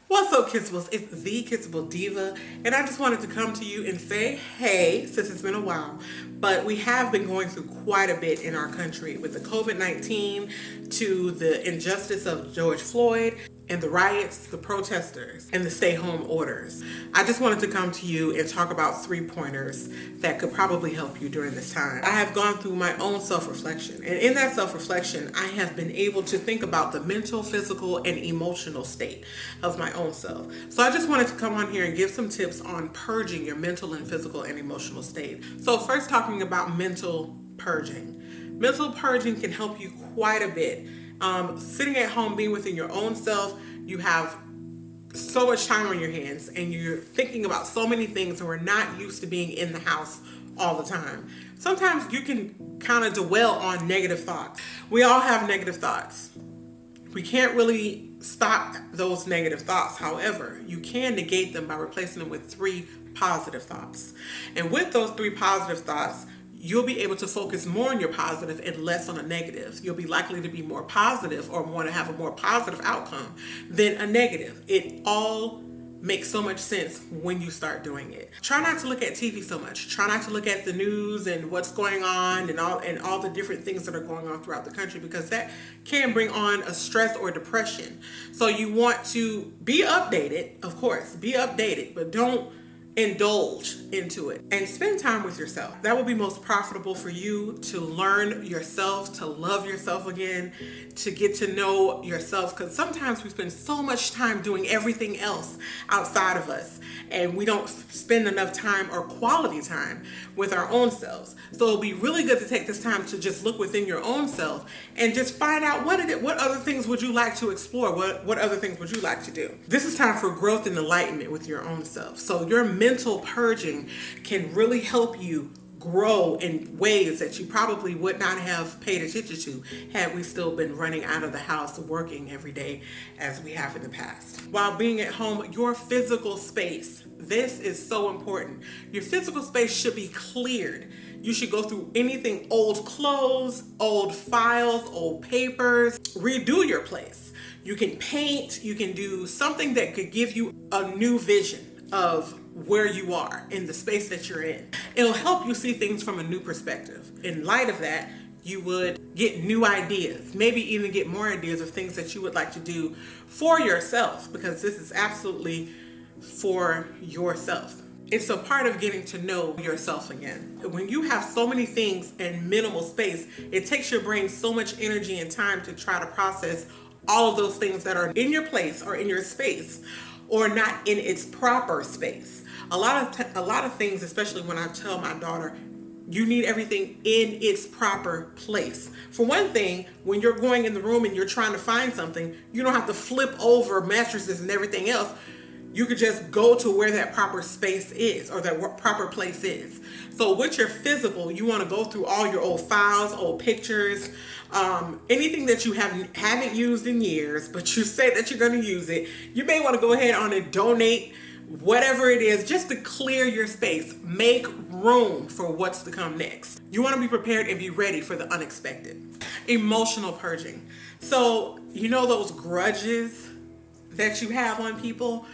What's up, Kissables? It's the Kissable Diva, and I just wanted to come to you and say, hey, since it's been a while, but we have been going through quite a bit in our country with the COVID-19 to the injustice of George Floyd and the riots, the protesters, and the stay-home orders. I just wanted to come to you and talk about 3 pointers that could probably help you during this time. I have gone through my own self-reflection, and in that self-reflection, I have been able to think about the mental, physical, and emotional state of my own self. So I just wanted to come on here and give some tips on purging your mental and physical and emotional state. So first, talking about mental purging. Mental purging can help you quite a bit. Sitting at home, being within your own self, you have so much time on your hands and you're thinking about so many things, and we're not used to being in the house all the time. Sometimes you can kind of dwell on negative thoughts. We all have negative thoughts. We can't really stop those negative thoughts. However, you can negate them by replacing them with 3 positive thoughts. And with those 3 positive thoughts, you'll be able to focus more on your positive and less on a negative. You'll be likely to be more positive or want to have a more positive outcome than a negative. It all makes so much sense when you start doing it. Try not to look at TV so much. Try not to look at the news and what's going on and all the different things that are going on throughout the country, because that can bring on a stress or depression. So you want to be updated, of course, be updated, but don't indulge into it, and spend time with yourself. That will be most profitable for you to learn yourself, to love yourself again, to get to know yourself, because sometimes we spend so much time doing everything else outside of us and we don't spend enough time or quality time with our own selves. So it'll be really good to take this time to just look within your own self and just find out what other things would you like to explore, what other things would you like to do. This is time for growth and enlightenment with your own self. So your mental purging can really help you grow in ways that you probably would not have paid attention to had we still been running out of the house working every day as we have in the past. While being at home, your physical space, this is so important. Your physical space should be cleared. You should go through anything, old clothes, old files, old papers, redo your place. You can paint, you can do something that could give you a new vision of where you are in the space that you're in. It'll help you see things from a new perspective. In light of that, you would get new ideas, maybe even get more ideas of things that you would like to do for yourself, because this is absolutely for yourself. It's a part of getting to know yourself again. When you have so many things in minimal space, it takes your brain so much energy and time to try to process all of those things that are in your place or in your space, or not in its proper space. A lot of things, especially when I tell my daughter, you need everything in its proper place. For one thing, when you're going in the room and you're trying to find something, you don't have to flip over mattresses and everything else. You could just go to where that proper space is, or that proper place is. So with your physical, you want to go through all your old files, old pictures, anything that you haven't used in years, but you say that you're going to use it. You may want to go ahead on and donate whatever it is, just to clear your space. Make room for what's to come next. You want to be prepared and be ready for the unexpected. Emotional purging. So, you know those grudges that you have on people?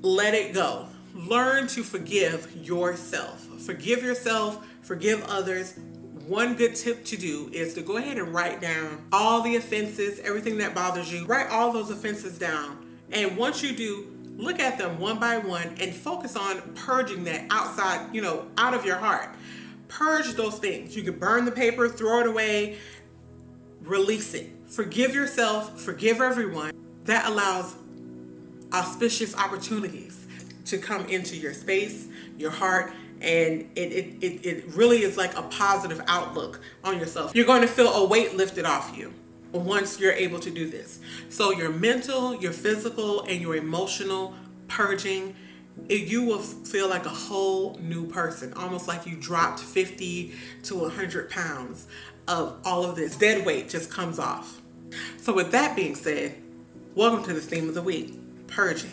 Let it go. Learn to forgive yourself. Forgive yourself, forgive others. One good tip to do is to go ahead and write down all the offenses, everything that bothers you. Write all those offenses down. And once you do, look at them one by one and focus on purging that outside, out of your heart. Purge those things. You can burn the paper, throw it away, release it. Forgive yourself, forgive everyone. That allows auspicious opportunities to come into your space, your heart, and it really is like a positive outlook on yourself. You're going to feel a weight lifted off you once you're able to do this. So your mental, your physical, and your emotional purging, you will feel like a whole new person, almost like you dropped 50 to 100 pounds of all of this dead weight just comes off. So with that being said, welcome to the theme of the week, purging.